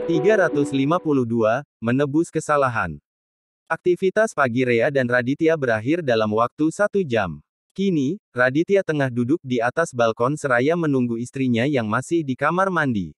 352, menebus kesalahan. Aktivitas pagi Rea dan Raditya berakhir dalam waktu 1 jam. Kini, Raditya tengah duduk di atas balkon seraya menunggu istrinya yang masih di kamar mandi.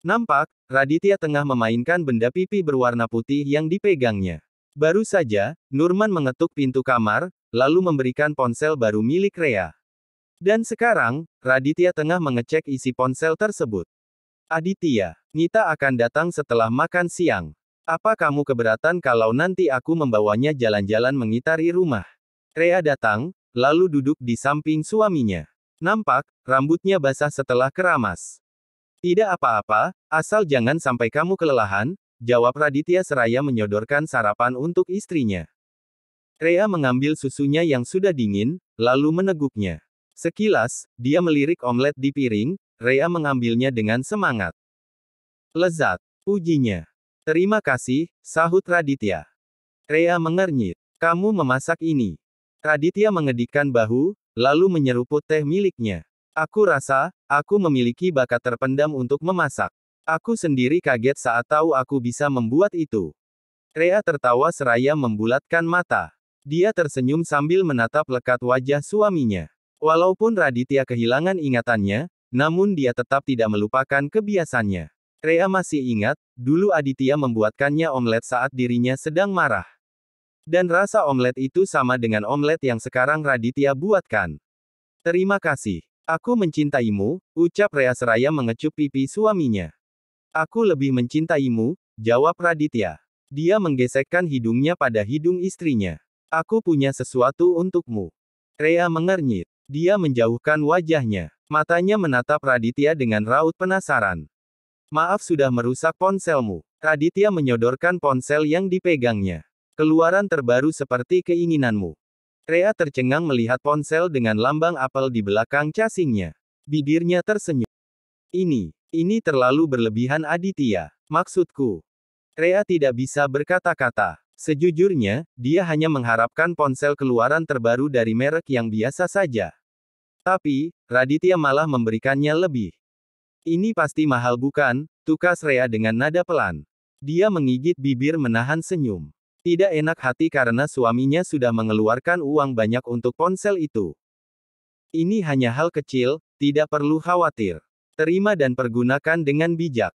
Nampak, Raditya tengah memainkan benda pipi berwarna putih yang dipegangnya. Baru saja, Nurman mengetuk pintu kamar, lalu memberikan ponsel baru milik Rea. Dan sekarang, Raditya tengah mengecek isi ponsel tersebut. Aditya, Nita akan datang setelah makan siang. Apa kamu keberatan kalau nanti aku membawanya jalan-jalan mengitari rumah? Rea datang, lalu duduk di samping suaminya. Nampak, rambutnya basah setelah keramas. Tidak apa-apa, asal jangan sampai kamu kelelahan, jawab Raditya seraya menyodorkan sarapan untuk istrinya. Rea mengambil susunya yang sudah dingin, lalu meneguknya. Sekilas, dia melirik omelet di piring. Rea mengambilnya dengan semangat. Lezat, ujinya. Terima kasih, sahut Raditya. Rea mengernyit. Kamu memasak ini. Raditya mengedikkan bahu, lalu menyeruput teh miliknya. Aku rasa, aku memiliki bakat terpendam untuk memasak. Aku sendiri kaget saat tahu aku bisa membuat itu. Rea tertawa seraya membulatkan mata. Dia tersenyum sambil menatap lekat wajah suaminya. Walaupun Raditya kehilangan ingatannya, namun dia tetap tidak melupakan kebiasaannya. Rea masih ingat, dulu Aditya membuatkannya omelet saat dirinya sedang marah. Dan rasa omelet itu sama dengan omelet yang sekarang Raditya buatkan. Terima kasih. Aku mencintaimu, ucap Rea seraya mengecup pipi suaminya. Aku lebih mencintaimu, jawab Raditya. Dia menggesekkan hidungnya pada hidung istrinya. Aku punya sesuatu untukmu. Rea mengernyit. Dia menjauhkan wajahnya. Matanya menatap Raditya dengan raut penasaran. Maaf sudah merusak ponselmu. Raditya menyodorkan ponsel yang dipegangnya. Keluaran terbaru seperti keinginanmu. Rea tercengang melihat ponsel dengan lambang apel di belakang casingnya. Bibirnya tersenyum. Ini terlalu berlebihan Aditya. Maksudku. Rea tidak bisa berkata-kata. Sejujurnya, dia hanya mengharapkan ponsel keluaran terbaru dari merek yang biasa saja. Tapi, Raditya malah memberikannya lebih. Ini pasti mahal bukan? Tukas Rea dengan nada pelan. Dia menggigit bibir menahan senyum. Tidak enak hati karena suaminya sudah mengeluarkan uang banyak untuk ponsel itu. Ini hanya hal kecil, tidak perlu khawatir. Terima dan pergunakan dengan bijak.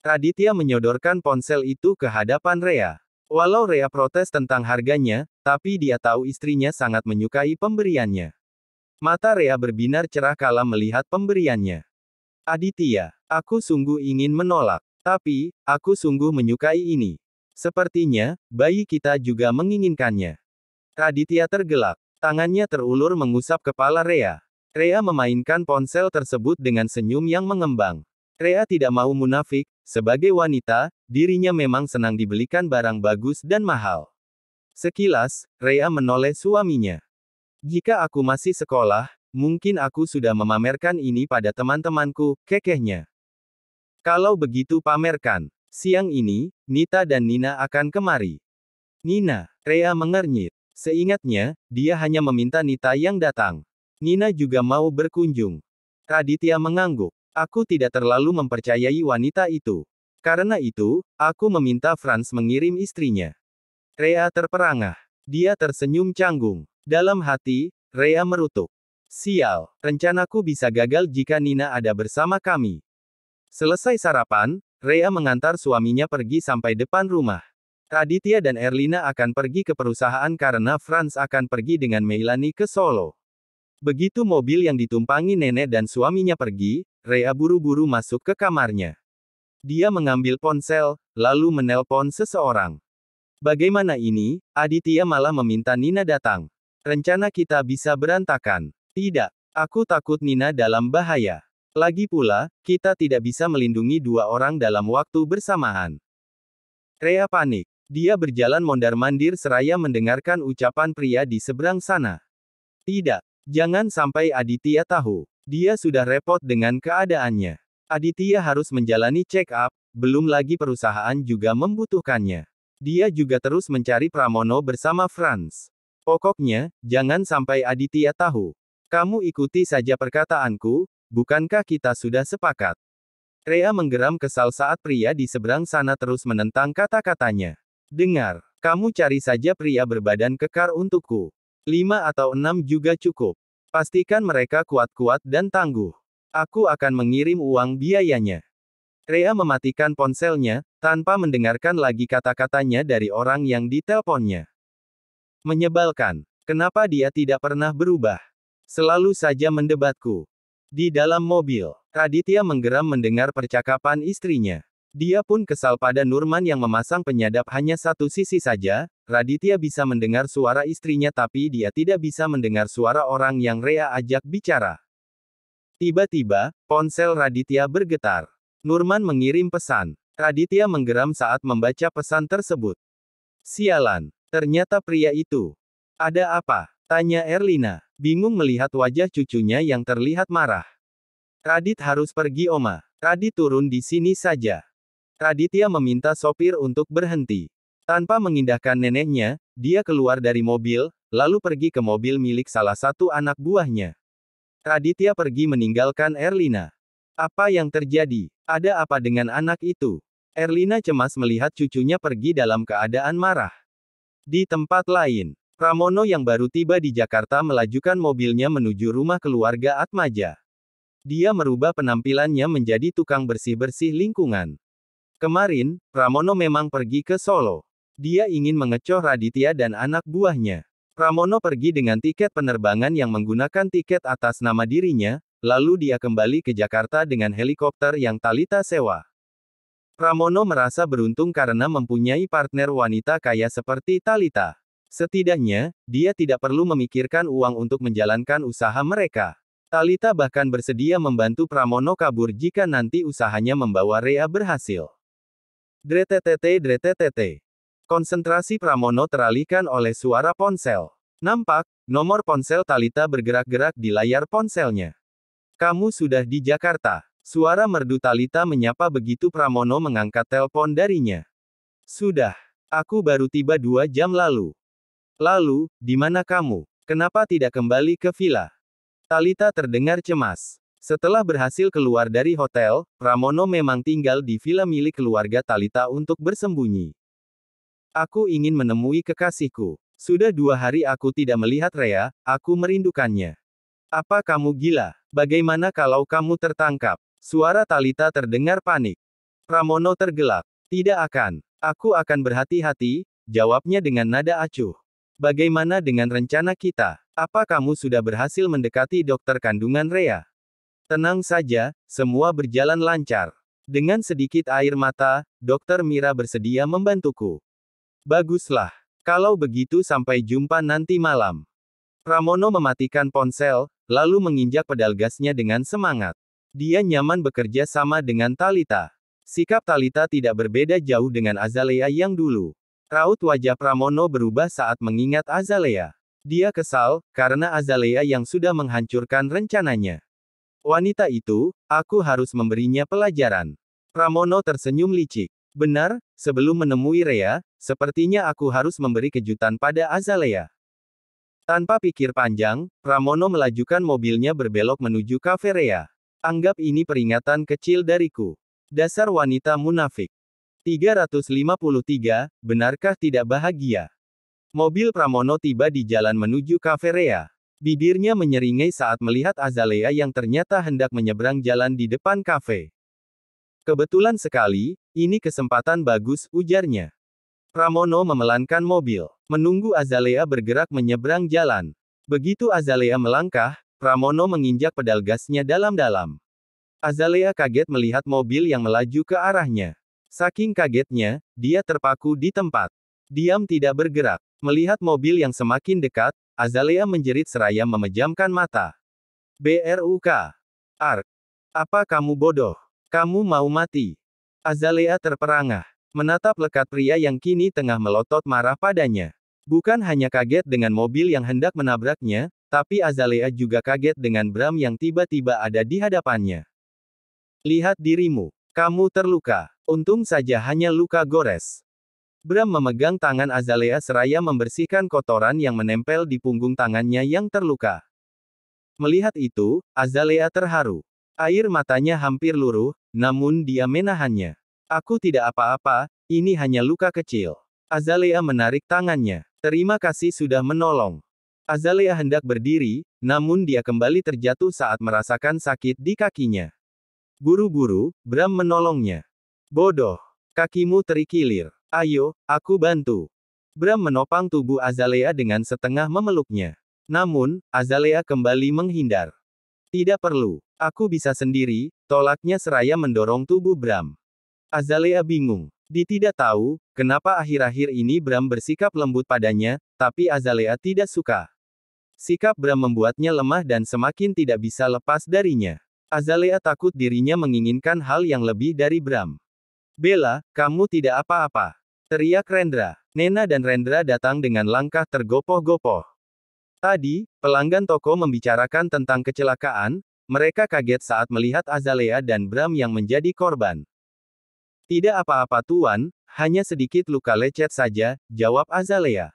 Raditya menyodorkan ponsel itu ke hadapan Rea. Walau Rea protes tentang harganya, tapi dia tahu istrinya sangat menyukai pemberiannya. Mata Rea berbinar cerah kala melihat pemberiannya. Aditya, aku sungguh ingin menolak. Tapi, aku sungguh menyukai ini. Sepertinya, bayi kita juga menginginkannya. Raditya tergelak. Tangannya terulur mengusap kepala Rea. Rea memainkan ponsel tersebut dengan senyum yang mengembang. Rea tidak mau munafik, sebagai wanita, dirinya memang senang dibelikan barang bagus dan mahal. Sekilas, Rea menoleh suaminya. Jika aku masih sekolah, mungkin aku sudah memamerkan ini pada teman-temanku, kekehnya. Kalau begitu pamerkan. Siang ini, Nita dan Nina akan kemari. Nina, Rea mengernyit. Seingatnya, dia hanya meminta Nita yang datang. Nina juga mau berkunjung. Raditya mengangguk. Aku tidak terlalu mempercayai wanita itu. Karena itu, aku meminta Franz mengirim istrinya. Rea terperangah. Dia tersenyum canggung. Dalam hati, Rea merutuk. Sial, rencanaku bisa gagal jika Nina ada bersama kami. Selesai sarapan, Rea mengantar suaminya pergi sampai depan rumah. Raditya dan Erlina akan pergi ke perusahaan karena Franz akan pergi dengan Meilani ke Solo. Begitu mobil yang ditumpangi nenek dan suaminya pergi, Rea buru-buru masuk ke kamarnya. Dia mengambil ponsel, lalu menelpon seseorang. Bagaimana ini, Aditya malah meminta Nina datang. Rencana kita bisa berantakan. Tidak, aku takut Nina dalam bahaya. Lagi pula, kita tidak bisa melindungi dua orang dalam waktu bersamaan. Rea panik. Dia berjalan mondar-mandir seraya mendengarkan ucapan pria di seberang sana. Tidak, jangan sampai Aditya tahu. Dia sudah repot dengan keadaannya. Aditya harus menjalani check-up, belum lagi perusahaan juga membutuhkannya. Dia juga terus mencari Pramono bersama Franz. Pokoknya, jangan sampai Aditya tahu. Kamu ikuti saja perkataanku, bukankah kita sudah sepakat? Rea menggeram kesal saat pria di seberang sana terus menentang kata-katanya. Dengar, kamu cari saja pria berbadan kekar untukku. 5 atau 6 juga cukup. Pastikan mereka kuat-kuat dan tangguh. Aku akan mengirim uang biayanya. Rea mematikan ponselnya, tanpa mendengarkan lagi kata-katanya dari orang yang diteleponnya. Menyebalkan. Kenapa dia tidak pernah berubah? Selalu saja mendebatku. Di dalam mobil, Raditya menggeram mendengar percakapan istrinya. Dia pun kesal pada Nurman yang memasang penyadap hanya satu sisi saja. Raditya bisa mendengar suara istrinya tapi dia tidak bisa mendengar suara orang yang Rea ajak bicara. Tiba-tiba, ponsel Raditya bergetar. Nurman mengirim pesan. Raditya menggeram saat membaca pesan tersebut. Sialan, ternyata pria itu. Ada apa? Tanya Erlina, bingung melihat wajah cucunya yang terlihat marah. Radit harus pergi Oma. Radit turun di sini saja. Raditya meminta sopir untuk berhenti. Tanpa mengindahkan neneknya, dia keluar dari mobil, lalu pergi ke mobil milik salah satu anak buahnya. Raditya pergi meninggalkan Erlina. Apa yang terjadi? Ada apa dengan anak itu? Erlina cemas melihat cucunya pergi dalam keadaan marah. Di tempat lain, Pramono yang baru tiba di Jakarta melajukan mobilnya menuju rumah keluarga Atmaja. Dia merubah penampilannya menjadi tukang bersih-bersih lingkungan. Kemarin, Pramono memang pergi ke Solo. Dia ingin mengecoh Raditya dan anak buahnya. Pramono pergi dengan tiket penerbangan yang menggunakan tiket atas nama dirinya, lalu dia kembali ke Jakarta dengan helikopter yang Thalita sewa. Pramono merasa beruntung karena mempunyai partner wanita kaya seperti Thalita. Setidaknya, dia tidak perlu memikirkan uang untuk menjalankan usaha mereka. Thalita bahkan bersedia membantu Pramono kabur jika nanti usahanya membawa Rea berhasil. Dretetete. Konsentrasi Pramono teralihkan oleh suara ponsel. Nampak, nomor ponsel Thalita bergerak-gerak di layar ponselnya. Kamu sudah di Jakarta. Suara merdu Thalita menyapa begitu Pramono mengangkat telepon darinya. Sudah. Aku baru tiba 2 jam lalu. Lalu, di mana kamu? Kenapa tidak kembali ke villa? Thalita terdengar cemas. Setelah berhasil keluar dari hotel, Pramono memang tinggal di villa milik keluarga Thalita untuk bersembunyi. Aku ingin menemui kekasihku. Sudah 2 hari aku tidak melihat Rea, aku merindukannya. Apa kamu gila? Bagaimana kalau kamu tertangkap? Suara Thalita terdengar panik. Pramono tergelak. Tidak akan. Aku akan berhati-hati, jawabnya dengan nada acuh. Bagaimana dengan rencana kita? Apa kamu sudah berhasil mendekati dokter kandungan Rea? Tenang saja, semua berjalan lancar. Dengan sedikit air mata, Dokter Mira bersedia membantuku. Baguslah. Kalau begitu sampai jumpa nanti malam. Pramono mematikan ponsel, lalu menginjak pedal gasnya dengan semangat. Dia nyaman bekerja sama dengan Thalita. Sikap Thalita tidak berbeda jauh dengan Azalea yang dulu. Raut wajah Pramono berubah saat mengingat Azalea. Dia kesal, karena Azalea yang sudah menghancurkan rencananya. Wanita itu, aku harus memberinya pelajaran. Pramono tersenyum licik. Benar, sebelum menemui Rea, sepertinya aku harus memberi kejutan pada Azalea. Tanpa pikir panjang, Pramono melajukan mobilnya berbelok menuju kafe Rea. Anggap ini peringatan kecil dariku. Dasar wanita munafik. 353, benarkah tidak bahagia? Mobil Pramono tiba di jalan menuju kafe Rea. Bibirnya menyeringai saat melihat Azalea yang ternyata hendak menyeberang jalan di depan kafe. Kebetulan sekali, ini kesempatan bagus, ujarnya. Pramono memelankan mobil, menunggu Azalea bergerak menyeberang jalan. Begitu Azalea melangkah, Pramono menginjak pedal gasnya dalam-dalam. Azalea kaget melihat mobil yang melaju ke arahnya. Saking kagetnya, dia terpaku di tempat. Diam tidak bergerak. Melihat mobil yang semakin dekat, Azalea menjerit seraya memejamkan mata. BRUK. Ark. Apa kamu bodoh? Kamu mau mati? Azalea terperangah. Menatap lekat pria yang kini tengah melotot marah padanya. Bukan hanya kaget dengan mobil yang hendak menabraknya, tapi Azalea juga kaget dengan Bram yang tiba-tiba ada di hadapannya. Lihat dirimu. Kamu terluka. Untung saja hanya luka gores. Bram memegang tangan Azalea seraya membersihkan kotoran yang menempel di punggung tangannya yang terluka. Melihat itu, Azalea terharu. Air matanya hampir luruh, namun dia menahannya. Aku tidak apa-apa, ini hanya luka kecil. Azalea menarik tangannya. Terima kasih sudah menolong. Azalea hendak berdiri, namun dia kembali terjatuh saat merasakan sakit di kakinya. Buru-buru, Bram menolongnya. Bodoh. Kakimu terikilir. Ayo, aku bantu. Bram menopang tubuh Azalea dengan setengah memeluknya. Namun, Azalea kembali menghindar. Tidak perlu. Aku bisa sendiri, tolaknya seraya mendorong tubuh Bram. Azalea bingung. Dia tidak tahu, kenapa akhir-akhir ini Bram bersikap lembut padanya, tapi Azalea tidak suka. Sikap Bram membuatnya lemah dan semakin tidak bisa lepas darinya. Azalea takut dirinya menginginkan hal yang lebih dari Bram. Bella, kamu tidak apa-apa. Teriak Rendra. Nena dan Rendra datang dengan langkah tergopoh-gopoh. Tadi, pelanggan toko membicarakan tentang kecelakaan, mereka kaget saat melihat Azalea dan Bram yang menjadi korban. Tidak apa-apa tuan, hanya sedikit luka lecet saja, jawab Azalea.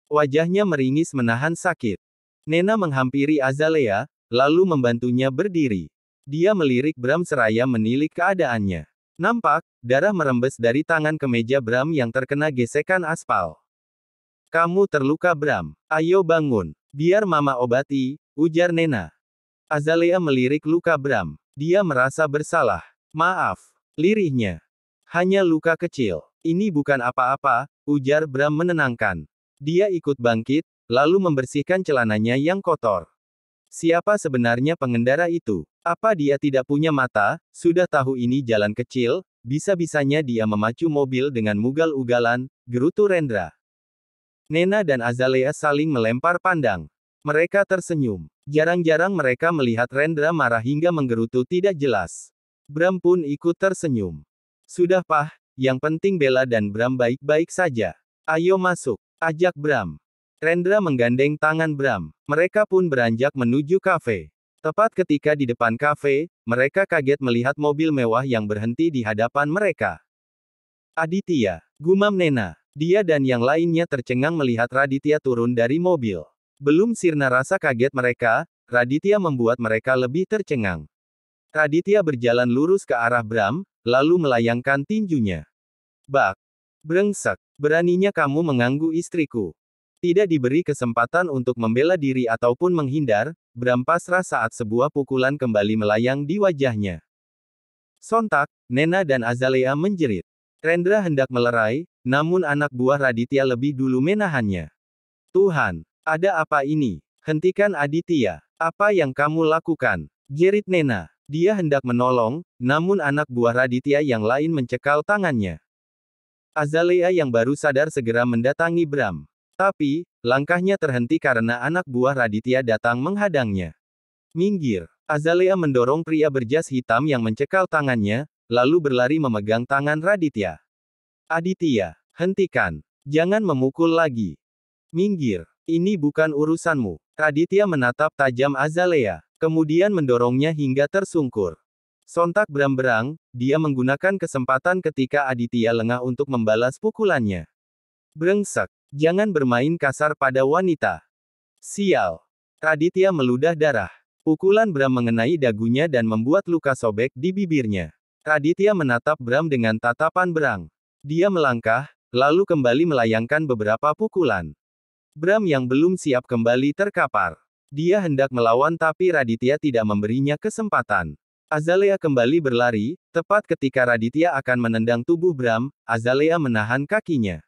Wajahnya meringis menahan sakit. Nena menghampiri Azalea, lalu membantunya berdiri. Dia melirik Bram seraya menilik keadaannya. Nampak, darah merembes dari tangan ke meja Bram yang terkena gesekan aspal. Kamu terluka Bram. Ayo bangun. Biar mama obati, ujar Nena. Azalea melirik luka Bram. Dia merasa bersalah. Maaf. Lirihnya. Hanya luka kecil. Ini bukan apa-apa, ujar Bram menenangkan. Dia ikut bangkit, lalu membersihkan celananya yang kotor. Siapa sebenarnya pengendara itu? Apa dia tidak punya mata? Sudah tahu ini jalan kecil, bisa-bisanya dia memacu mobil dengan mugal-ugalan, gerutu Rendra. Nena dan Azalea saling melempar pandang. Mereka tersenyum. Jarang-jarang mereka melihat Rendra marah hingga menggerutu tidak jelas. Bram pun ikut tersenyum. Sudah Pah, yang penting Bella dan Bram baik-baik saja. Ayo masuk, ajak Bram. Rendra menggandeng tangan Bram. Mereka pun beranjak menuju kafe. Tepat ketika di depan kafe, mereka kaget melihat mobil mewah yang berhenti di hadapan mereka. Aditya, gumam Nena. Dia dan yang lainnya tercengang melihat Raditya turun dari mobil. Belum sirna rasa kaget mereka, Raditya membuat mereka lebih tercengang. Raditya berjalan lurus ke arah Bram, lalu melayangkan tinjunya. Bak! Brengsek! Beraninya kamu mengganggu istriku. Tidak diberi kesempatan untuk membela diri ataupun menghindar, Bram pasrah saat sebuah pukulan kembali melayang di wajahnya. Sontak, Nena dan Azalea menjerit. Rendra hendak melerai, namun anak buah Raditya lebih dulu menahannya. Tuhan, ada apa ini? Hentikan Aditya. Apa yang kamu lakukan? Jerit Nena. Dia hendak menolong, namun anak buah Raditya yang lain mencekal tangannya. Azalea yang baru sadar segera mendatangi Bram. Tapi, langkahnya terhenti karena anak buah Raditya datang menghadangnya. Minggir. Azalea mendorong pria berjas hitam yang mencekal tangannya, lalu berlari memegang tangan Raditya. Aditya, hentikan. Jangan memukul lagi. Minggir. Ini bukan urusanmu. Raditya menatap tajam Azalea, kemudian mendorongnya hingga tersungkur. Sontak Bram berang, dia menggunakan kesempatan ketika Aditya lengah untuk membalas pukulannya. Brengsek. Jangan bermain kasar pada wanita. Sial. Raditya meludah darah. Pukulan Bram mengenai dagunya dan membuat luka sobek di bibirnya. Raditya menatap Bram dengan tatapan berang. Dia melangkah, lalu kembali melayangkan beberapa pukulan. Bram yang belum siap kembali terkapar. Dia hendak melawan tapi Raditya tidak memberinya kesempatan. Azalea kembali berlari, tepat ketika Raditya akan menendang tubuh Bram, Azalea menahan kakinya.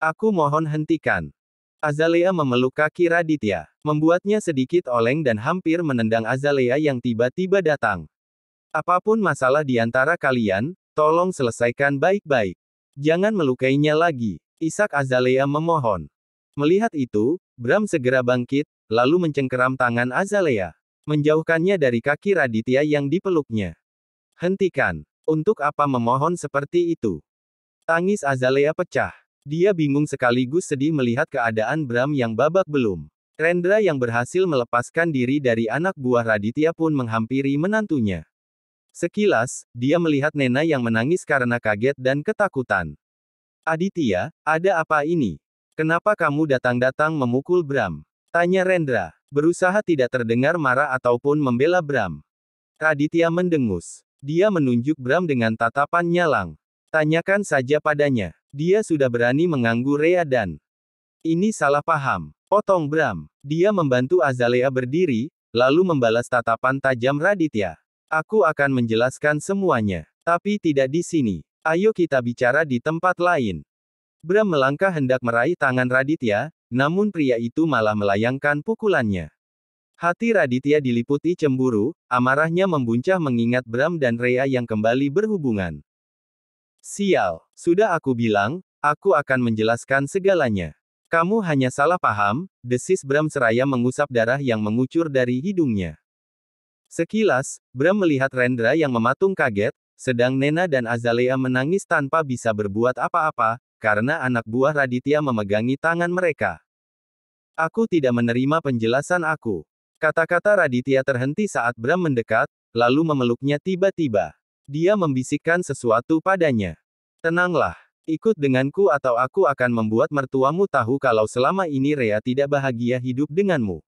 Aku mohon hentikan. Azalea memeluk kaki Raditya, membuatnya sedikit oleng dan hampir menendang Azalea yang tiba-tiba datang. Apapun masalah di antara kalian, tolong selesaikan baik-baik. Jangan melukainya lagi. Isak Azalea memohon. Melihat itu, Bram segera bangkit, lalu mencengkeram tangan Azalea. Menjauhkannya dari kaki Raditya yang dipeluknya. Hentikan. Untuk apa memohon seperti itu? Tangis Azalea pecah. Dia bingung sekaligus sedih melihat keadaan Bram yang babak belum. Rendra yang berhasil melepaskan diri dari anak buah Raditya pun menghampiri menantunya. Sekilas, dia melihat Nena yang menangis karena kaget dan ketakutan. Aditya, ada apa ini? Kenapa kamu datang-datang memukul Bram? Tanya Rendra, berusaha tidak terdengar marah ataupun membela Bram. Raditya mendengus. Dia menunjuk Bram dengan tatapan nyalang. Tanyakan saja padanya. Dia sudah berani mengganggu Rea dan... Ini salah paham. Potong Bram. Dia membantu Azalea berdiri, lalu membalas tatapan tajam Raditya. Aku akan menjelaskan semuanya. Tapi tidak di sini. Ayo kita bicara di tempat lain. Bram melangkah hendak meraih tangan Raditya, namun pria itu malah melayangkan pukulannya. Hati Raditya diliputi cemburu, amarahnya membuncah mengingat Bram dan Rea yang kembali berhubungan. Sial, sudah aku bilang, aku akan menjelaskan segalanya. Kamu hanya salah paham, desis Bram seraya mengusap darah yang mengucur dari hidungnya. Sekilas, Bram melihat Rendra yang mematung kaget, sedang Nena dan Azalea menangis tanpa bisa berbuat apa-apa, karena anak buah Raditya memegangi tangan mereka. Aku tidak menerima penjelasan aku. Kata-kata Raditya terhenti saat Bram mendekat, lalu memeluknya tiba-tiba. Dia membisikkan sesuatu padanya. Tenanglah. Ikut denganku atau aku akan membuat mertuamu tahu kalau selama ini Rea tidak bahagia hidup denganmu.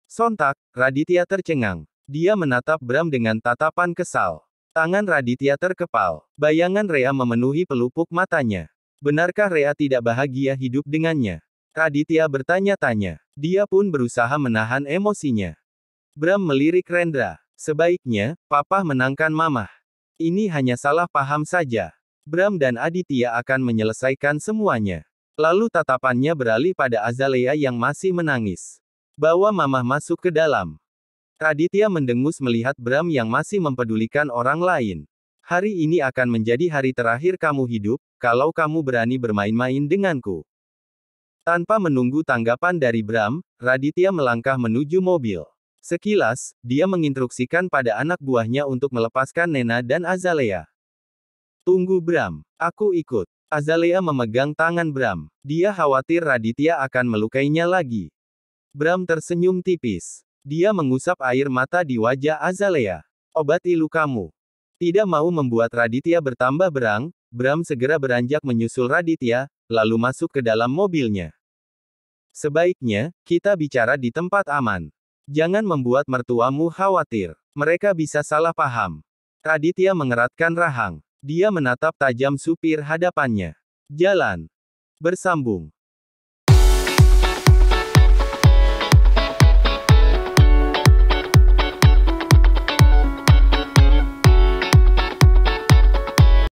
Sontak, Raditya tercengang. Dia menatap Bram dengan tatapan kesal. Tangan Raditya terkepal. Bayangan Rea memenuhi pelupuk matanya. Benarkah Rea tidak bahagia hidup dengannya? Raditya bertanya-tanya. Dia pun berusaha menahan emosinya. Bram melirik Rendra. Sebaiknya, Papa menangkan Mamah. Ini hanya salah paham saja. Bram dan Aditya akan menyelesaikan semuanya. Lalu tatapannya beralih pada Azalea yang masih menangis. Bawa Mamah masuk ke dalam. Raditya mendengus melihat Bram yang masih mempedulikan orang lain. Hari ini akan menjadi hari terakhir kamu hidup, kalau kamu berani bermain-main denganku. Tanpa menunggu tanggapan dari Bram, Raditya melangkah menuju mobil. Sekilas, dia menginstruksikan pada anak buahnya untuk melepaskan Nena dan Azalea. Tunggu Bram, aku ikut. Azalea memegang tangan Bram. Dia khawatir Raditya akan melukainya lagi. Bram tersenyum tipis. Dia mengusap air mata di wajah Azalea. Obati lukamu. Tidak mau membuat Raditya bertambah berang, Bram segera beranjak menyusul Raditya, lalu masuk ke dalam mobilnya. Sebaiknya, kita bicara di tempat aman. Jangan membuat mertuamu khawatir. Mereka bisa salah paham. Raditya mengeratkan rahang. Dia menatap tajam supir hadapannya. Jalan. Bersambung.